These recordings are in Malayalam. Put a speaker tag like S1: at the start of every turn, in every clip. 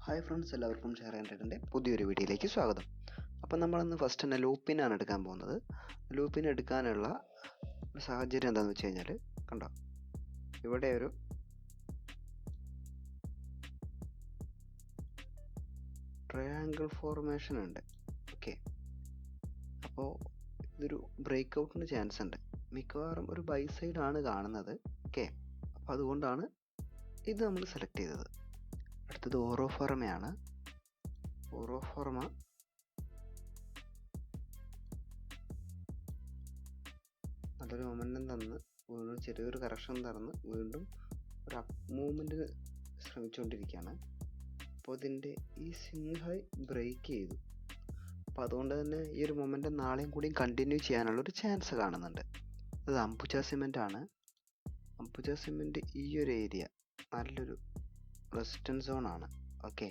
S1: ഹായ് ഫ്രണ്ട്സ്, എല്ലാവർക്കും ഷെയർ ചെയ്യേണ്ടതിൻ്റെ പുതിയൊരു വീഡിയോയിലേക്ക് സ്വാഗതം. അപ്പം നമ്മളിന്ന് ഫസ്റ്റ് തന്നെ ലൂപ്പിനാണ് എടുക്കാൻ പോകുന്നത്. ലൂപ്പിൻ എടുക്കാനുള്ള ഒരു സാഹചര്യം എന്താണെന്ന് വെച്ച് കഴിഞ്ഞാൽ, കണ്ടോ, ഇവിടെ ഒരു ട്രയാങ്കിൾ ഫോർമേഷൻ ഉണ്ട്. ഓക്കെ, അപ്പോൾ ഇതൊരു ബ്രേക്ക് ഔട്ടിന് ചാൻസ് ഉണ്ട്. മിക്കവാറും ഒരു ബൈ സൈഡാണ് കാണുന്നത്. ഓക്കെ, അപ്പോൾ അതുകൊണ്ടാണ് ഇത് നമ്മൾ സെലക്ട് ചെയ്തത്. അടുത്തത് ഓറോഫോർമയാണ്. ഓറോഫോർമ നല്ലൊരു മൊമെൻറ്റം തന്ന് വീണ്ടും ചെറിയൊരു കറക്ഷൻ തന്ന് വീണ്ടും ഒരു അപ്പ് മൂവ്മെൻറ്റിന് ശ്രമിച്ചുകൊണ്ടിരിക്കുകയാണ്. അപ്പോൾ ഇതിൻ്റെ ഈ സ്വിംഗ് ഹൈ ബ്രേക്ക് ചെയ്തു. അപ്പോൾ അതുകൊണ്ട് തന്നെ ഈ ഒരു മൊമെൻറ്റം നാളെയും കൂടിയും കണ്ടിന്യൂ ചെയ്യാനുള്ളൊരു ചാൻസ് കാണുന്നുണ്ട്. അത് അംബുജ സിമെൻ്റ് ആണ്. അംബുജ സിമെൻ്റ് ഈ ഒരു ഏരിയ നല്ലൊരു റെസിസ്റ്റൻസ് സോൺ ആണ്. ഓക്കെ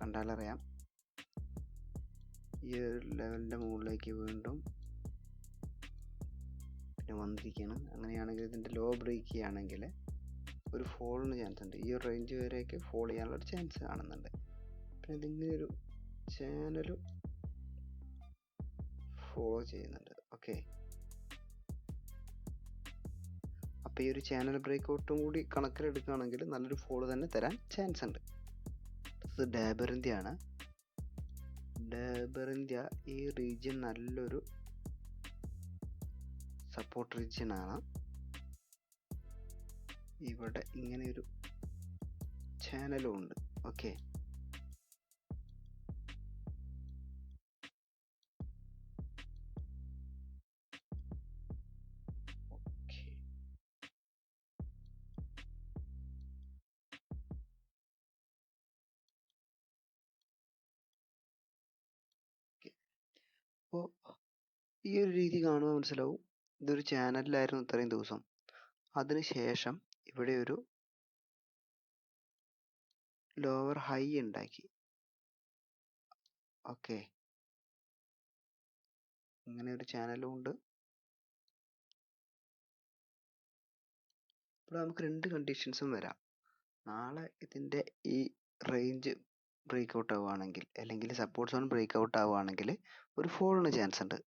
S1: കണ്ടാലറിയാം. ഈ ഒരു ലെവലിൻ്റെ മുകളിലേക്ക് വീണ്ടും വന്നിരിക്കുകയാണ്. അങ്ങനെയാണെങ്കിൽ ഇതിൻ്റെ ലോ ബ്രേക്ക് ചെയ്യുകയാണെങ്കിൽ ഒരു ഫോളിന് ചാൻസ് ഉണ്ട്. ഈ ഒരു റേഞ്ച് വരെയൊക്കെ ഫോൾ ചെയ്യാനുള്ളൊരു ചാൻസ് കാണുന്നുണ്ട്. പിന്നെ ഇതിങ്ങനെ ഒരു ചാനലും ഫോളോ ചെയ്യുന്നുണ്ട്. ഓക്കെ, അപ്പോൾ ഈ ഒരു ചാനൽ ബ്രേക്ക് ഔട്ടും കൂടി കണക്കിലെടുക്കുകയാണെങ്കിൽ നല്ലൊരു ഫോൾ തന്നെ തരാൻ ചാൻസ് ഉണ്ട്. ഇത് ഡാബർ ഇന്ത്യ ആണ്. ഡാബർ ഇന്ത്യ ഈ റീജിയൻ നല്ലൊരു സപ്പോർട്ട് റീജിയൻ ആണ്. ഇവിടെ ഇങ്ങനെ ഒരു ചാനലും ഉണ്ട്. ഓക്കെ, അപ്പോൾ ഈ ഒരു രീതി കാണുമ്പോൾ മനസ്സിലാവും ഇതൊരു ചാനലിലായിരുന്നു ഇത്രയും ദിവസം. അതിനുശേഷം ഇവിടെ ഒരു ലോവർ ഹൈ ഉണ്ടാക്കി. ഓക്കെ, ഇങ്ങനെ ഒരു ചാനലും ഉണ്ട്. ഇവിടെ നമുക്ക് രണ്ട് കണ്ടീഷൻസും വരാം. നാളെ ഇതിൻ്റെ ഈ റേഞ്ച് ബ്രേക്ക് ഔട്ട് ആവുകയാണെങ്കിൽ, അല്ലെങ്കിൽ സപ്പോർട്ട് സോൺ ബ്രേക്ക് ഔട്ട് ആവുകയാണെങ്കിൽ ഒരു ഫോളിന് ചാൻസ് ഉണ്ട്.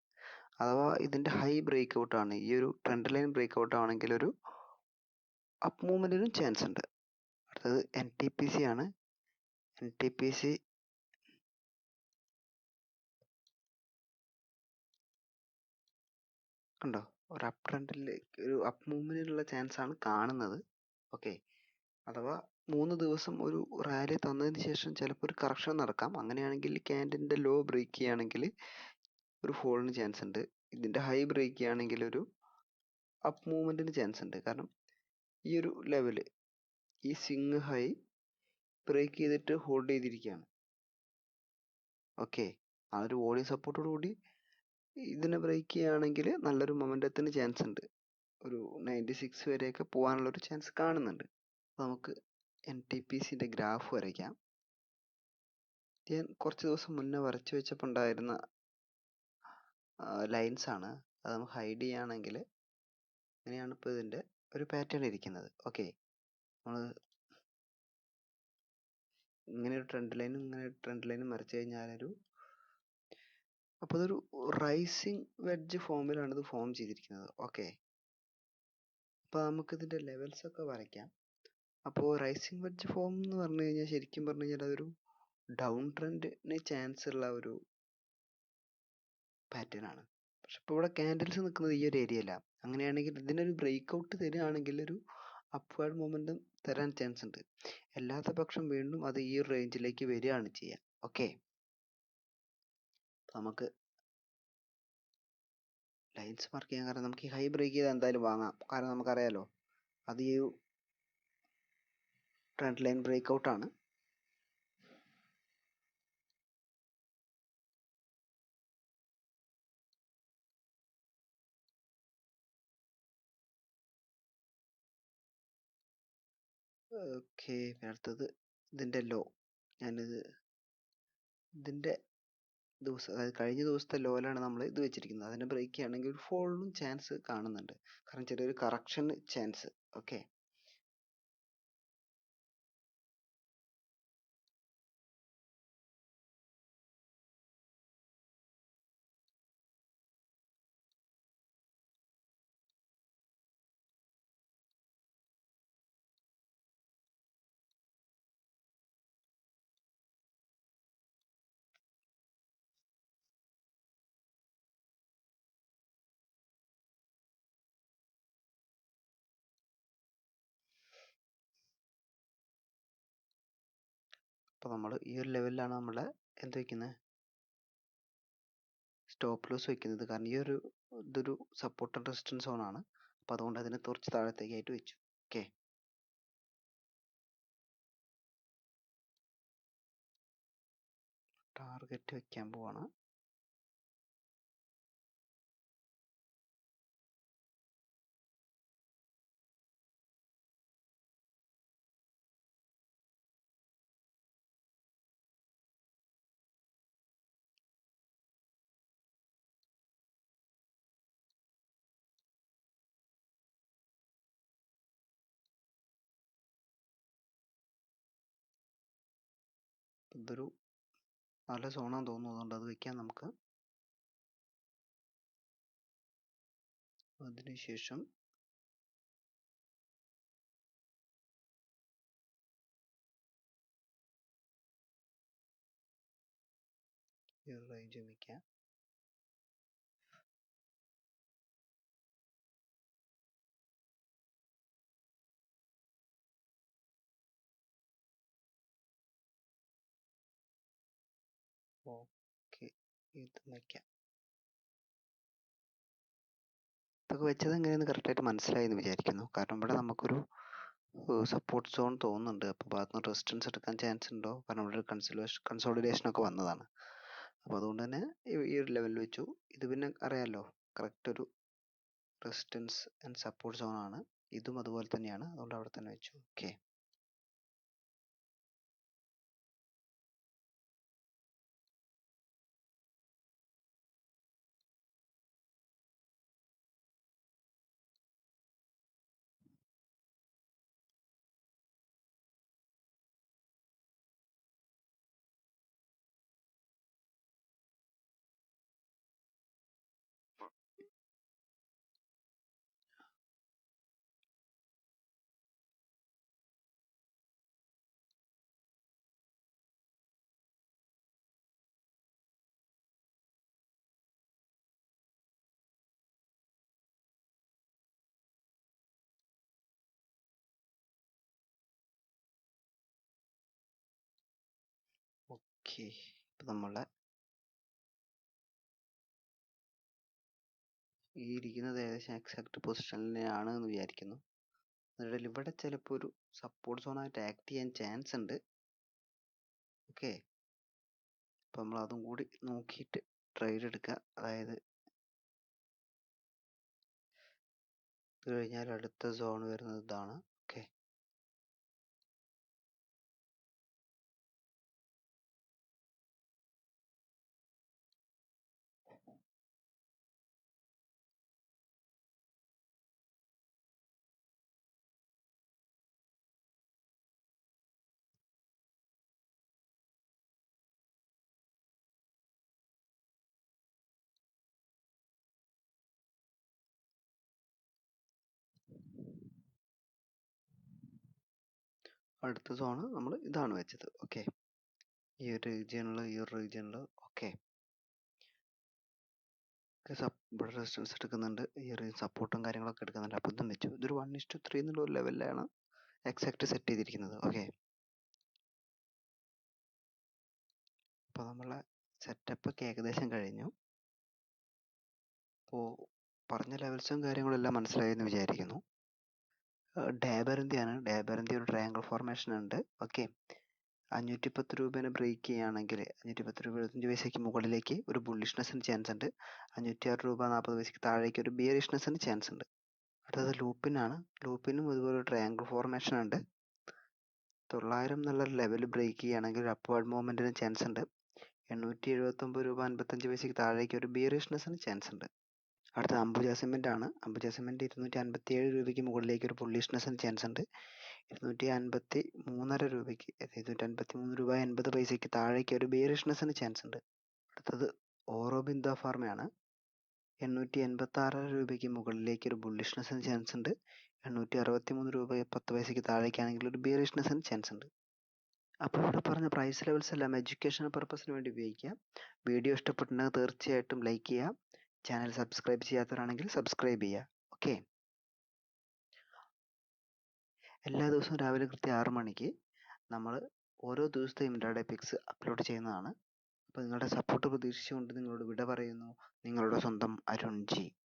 S1: അഥവാ ഇതിൻ്റെ ഹൈ ബ്രേക്ക് ഔട്ട് ആണ്, ഈ ഒരു ട്രെൻഡ് ലൈൻ ബ്രേക്ക് ഔട്ട് ആണെങ്കിൽ ഒരു അപ്പ് മൂവ്മെൻറ്റിനും ചാൻസ് ഉണ്ട്. അടുത്തത് NTPC ആണ്. NTPC കണ്ടോ, ഒരു അപ്പ് ട്രെൻഡിലേക്ക് ഒരു അപ്പ് മൂവ്മെൻറ്റിനുള്ള ചാൻസ് ആണ് കാണുന്നത്. ഓക്കെ, അഥവാ 3 ദിവസം ഒരു റാലി തന്നതിന് ശേഷം ചിലപ്പോൾ ഒരു കറക്ഷൻ നടക്കാം. അങ്ങനെയാണെങ്കിൽ ക്യാൻഡിൻ്റെ ലോ ബ്രേക്ക് ചെയ്യുകയാണെങ്കിൽ ഒരു ഫോളിന് ചാൻസ് ഉണ്ട്. ഇതിൻ്റെ ഹൈ ബ്രേക്ക് ചെയ്യുകയാണെങ്കിൽ ഒരു അപ്പ് മൂവ്മെൻറ്റിന് ചാൻസ് ഉണ്ട്. കാരണം ഈ ഒരു ലെവല്, ഈ സ്വിങ് ഹൈ ബ്രേക്ക് ചെയ്തിട്ട് ഹോൾഡ് ചെയ്തിരിക്കുകയാണ്. ഓക്കെ, ആ ഒരു വോളിയം സപ്പോർട്ടോട് കൂടി ഇതിനെ ബ്രേക്ക് ചെയ്യുകയാണെങ്കിൽ നല്ലൊരു മൊമെൻറ്റത്തിന് ചാൻസ് ഉണ്ട്. ഒരു 96 വരെയൊക്കെ പോകാനുള്ളൊരു ചാൻസ് കാണുന്നുണ്ട്. നമുക്ക് NTPCൻ്റെ ഗ്രാഫ് വരയ്ക്കാം. ഞാൻ കുറച്ച് ദിവസം മുന്നേ വരച്ചു വെച്ചപ്പോൾ ഉണ്ടായിരുന്ന ലൈൻസ് ആണ്. അത് നമുക്ക് ഹൈഡ് ചെയ്യുകയാണെങ്കിൽ അങ്ങനെയാണ് ഇപ്പോൾ ഇതിൻ്റെ ഒരു പാറ്റേൺ ഇരിക്കുന്നത്. ഓക്കെ, നമ്മൾ ഇങ്ങനെ ഒരു ട്രെൻഡ് ലൈനും വരച്ചു കഴിഞ്ഞാൽ അപ്പോൾ ഇതൊരു റൈസിങ് വെഡ്ജ് ഫോമിലാണ് ഇത് ഫോം ചെയ്തിരിക്കുന്നത്. ഓക്കെ, അപ്പോൾ നമുക്കിതിൻ്റെ ലെവൽസ് ഒക്കെ വരയ്ക്കാം. അപ്പോൾ റൈസിങ് വെഡ്ജ് ഫോം എന്ന് പറഞ്ഞു കഴിഞ്ഞാൽ, ശരിക്കും പറഞ്ഞു കഴിഞ്ഞാൽ അതൊരു ഡൗൺ ട്രെൻഡിന് ചാൻസ് ഉള്ള ഒരു പാറ്റേൺ ആണ്. പക്ഷെ ഇപ്പോൾ ഇവിടെ ക്യാൻഡിൽസ് നിൽക്കുന്നത് ഈ ഒരു ഏരിയയിലാണ്. അങ്ങനെയാണെങ്കിൽ ഇതിനൊരു ബ്രേക്ക് ഔട്ട് തരികയാണെങ്കിൽ ഒരു അപ്വേർഡ് മൊമെൻറ്റം തരാൻ ചാൻസ് ഉണ്ട്. അല്ലാത്ത പക്ഷം വീണ്ടും അത് ഈ റേഞ്ചിലേക്ക് വരികയാണ് ചെയ്യുക. ഓക്കെ, നമുക്ക് ലൈൻസ് മാർക്ക് ചെയ്യാൻ കാരണം നമുക്ക് ഈ ഹൈ ബ്രേക്ക് ചെയ്താൽ എന്തായാലും വാങ്ങാം. കാരണം നമുക്കറിയാലോ അത് ഈ ട്രെൻഡ് ലൈൻ ബ്രേക്ക് ഔട്ടാണ്. ഓക്കെ, അടുത്തത് ഇതിൻ്റെ ലോ. ഇതിൻ്റെ ദിവസം, അതായത് കഴിഞ്ഞ ദിവസത്തെ ലോയിലാണ് നമ്മൾ ഇത് വെച്ചിരിക്കുന്നത്. അതിനെ ബ്രേക്ക് ചെയ്യുകയാണെങ്കിൽ ഒരു ഫോളിനും ചാൻസ് കാണുന്നുണ്ട്. കാരണം ചെറിയൊരു കറക്ഷന് ചാൻസ്. ഓക്കെ, അപ്പോൾ നമ്മൾ ഈ ഒരു ലെവലിലാണ് നമ്മളെ എന്ത് വയ്ക്കുന്നത്, സ്റ്റോപ്പ് ലോസ് വയ്ക്കുന്നത്. കാരണം ഈ ഒരു ഇതൊരു സപ്പോർട്ട് ആൻഡ് റെസിസ്റ്റൻസ് സോൺ ആണ്. അപ്പോൾ അതുകൊണ്ട് അതിനെ കുറച്ച് താഴത്തേക്കായിട്ട് വെച്ചു. ഓക്കെ, ടാർഗറ്റ് വെക്കാൻ പോവാണ്. ഇതൊരു നല്ല സോണാന്ന് തോന്നുന്നു, അതുകൊണ്ട് അത് വെക്കാം നമുക്ക്. അതിനുശേഷം ഈ റേഞ്ച് വെക്കാം. ഓക്കെ, ഇത് വയ്ക്കാം. ഇതൊക്കെ വെച്ചത് എങ്ങനെയെന്ന് കറക്റ്റായിട്ട് മനസ്സിലായി എന്ന് വിചാരിക്കുന്നു. കാരണം ഇവിടെ നമുക്കൊരു സപ്പോർട്ട് സോൺ തോന്നുന്നുണ്ട്. അപ്പോൾ ഭാഗത്തുനിന്ന് റെസിസ്റ്റൻസ് എടുക്കാൻ ചാൻസ് ഉണ്ടോ? കാരണം ഇവിടെ കൺസോളിഡേഷൻ ഒക്കെ വന്നതാണ്. അപ്പോൾ അതുകൊണ്ട് തന്നെ ഈ ഒരു ലെവലിൽ വെച്ചു. ഇത് പിന്നെ അറിയാമല്ലോ, കറക്റ്റ് ഒരു റെസിസ്റ്റൻസ് ആൻഡ് സപ്പോർട്ട് സോൺ ആണ്. ഇതും അതുപോലെ തന്നെയാണ്, അതുകൊണ്ട് അവിടെ തന്നെ വെച്ചു. Okay, okay. ഇപ്പം നമ്മളെ ഈ ഇരിക്കുന്നത് ഏകദേശം എക്സാക്ട് പൊസിഷനിലാണ് എന്ന് വിചാരിക്കുന്നു. അതിനിടയിൽ ഇവിടെ ചിലപ്പോൾ ഒരു സപ്പോർട്ട് സോണായിട്ട് ആക്ട് ചെയ്യാൻ ചാൻസ് ഉണ്ട്. ഓക്കെ, അപ്പം നമ്മൾ അതും കൂടി നോക്കിയിട്ട് ട്രേഡ് എടുക്കുക. അതായത് ഇത് കഴിഞ്ഞാൽ അടുത്ത സോൺ വരുന്നത് ഇതാണ്. ഓക്കെ, അടുത്ത സോണ് നമ്മൾ ഇതാണ് വെച്ചത്. ഓക്കെ, ഈ ഒരു റീജിയണിൽ ഓക്കെ, ഇവിടെ റെസിസ്റ്റൻസ് എടുക്കുന്നുണ്ട്, ഈ ഒരു സപ്പോർട്ടും കാര്യങ്ങളൊക്കെ എടുക്കുന്നുണ്ട്. അപ്പോൾ ഇതും വെച്ചു. ഇതൊരു 1:3 എന്നുള്ള ഒരു ലെവലിലാണ് എക്സാക്ട് സെറ്റ് ചെയ്തിരിക്കുന്നത്. ഓക്കെ, അപ്പോൾ നമ്മളെ സെറ്റപ്പ് ഒക്കെ ഏകദേശം കഴിഞ്ഞു. അപ്പോൾ പറഞ്ഞ ലെവൽസും കാര്യങ്ങളും എല്ലാം മനസ്സിലായി എന്ന് വിചാരിക്കുന്നു. ഡാബർ ഇന്ത്യയാണ്. ഡാബർ ഇന്ത്യ ഒരു ട്രയാങ്കിൾ ഫോർമേഷൻ ഉണ്ട്. ഓക്കെ, 510 രൂപേനെ ബ്രേക്ക് ചെയ്യുകയാണെങ്കിൽ 510 രൂപ 75 പൈസയ്ക്ക് മുകളിലേക്ക് ഒരു ബുള്ളിഷ്നെസ്സിന് ചാൻസ് ഉണ്ട്. 506 രൂപ 40 പൈസയ്ക്ക് താഴേക്ക് ഒരു ബിയറിഷ്നെസ്സിന് ചാൻസ് ഉണ്ട്. അടുത്തത് ലൂപ്പിൻ ആണ്. ലൂപ്പിനും ഇതുപോലെ ഒരു ട്രയാങ്കിൾ ഫോർമേഷൻ ഉണ്ട്. 900 എന്നുള്ള ലെവൽ ബ്രേക്ക് ചെയ്യുകയാണെങ്കിൽ ഒരു അപ്വേർഡ് മൂവ്മെന്റിന് ചാൻസ് ഉണ്ട്. 879 രൂപ 55 പൈസയ്ക്ക് താഴേക്ക് ഒരു ബിയറിഷ്നെസ്സിന് ചാൻസ് ഉണ്ട്. അടുത്തത് അംബുജ സിമെന്റ് ആണ്. അംബുജ സിമെന്റ് 257 രൂപയ്ക്ക് മുകളിലേക്ക് ഒരു ബുള്ളിഷ്നെസ്സിന് ചാൻസ് ഉണ്ട്. 253.5 രൂപയ്ക്ക് 253 രൂപ 80 പൈസയ്ക്ക് താഴേക്ക് ഒരു ബിയറിഷ്നെസ്സിന് ചാൻസ് ഉണ്ട്. അടുത്തത് ഓറോബിന്ദോ ഫാർമയാണ്. 886 രൂപയ്ക്ക് മുകളിലേക്ക് ഒരു ബുള്ളിഷ്നെസ്സിന് ചാൻസ് ഉണ്ട്. 863 രൂപ 10 പൈസയ്ക്ക് താഴേക്കാണെങ്കിൽ ഒരു ബിയറിഷ്നെസ്സിന് ചാൻസ് ഉണ്ട്. അപ്പോൾ ഇവിടെ പറഞ്ഞ പ്രൈസ് ലെവൽസ് എല്ലാം എഡ്യൂക്കേഷണൽ പർപ്പസിന് വേണ്ടി ഉപയോഗിക്കാം. വീഡിയോ ഇഷ്ടപ്പെട്ടിട്ടുണ്ടെങ്കിൽ തീർച്ചയായിട്ടും ലൈക്ക് ചെയ്യുക. ചാനൽ സബ്സ്ക്രൈബ് ചെയ്യാത്തവരാണെങ്കിൽ സബ്സ്ക്രൈബ് ചെയ്യുക. ഓക്കെ, എല്ലാ ദിവസവും രാവിലെ കൃത്യം 6 മണിക്ക് നമ്മൾ ഓരോ ദിവസത്തെ ഇൻട്രാഡേ പിക്സ് അപ്ലോഡ് ചെയ്യുന്നതാണ്. അപ്പോൾ നിങ്ങളുടെ സപ്പോർട്ട് പ്രതീക്ഷിച്ചുകൊണ്ട് നിങ്ങളോട് വിട പറയുന്നു. നിങ്ങളുടെ സ്വന്തം അരുൺ ജി.